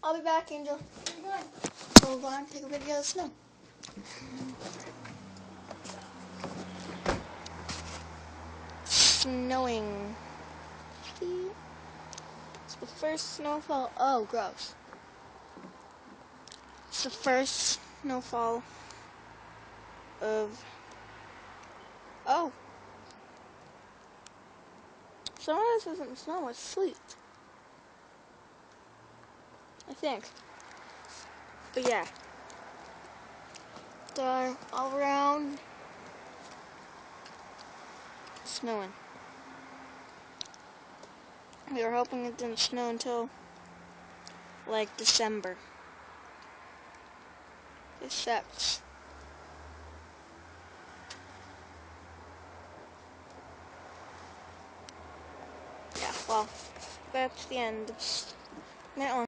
I'll be back, Angel. Where are you going? So we're going to take a video of the snow. Snowing. See? It's the first snowfall. Oh, gross. It's the first snowfall of... Oh. Some of this isn't snow, it's sleet. I think. But yeah. They're all around. Snowing. We were hoping it didn't snow until like December. It sucks. Yeah, well, that's the end of that one.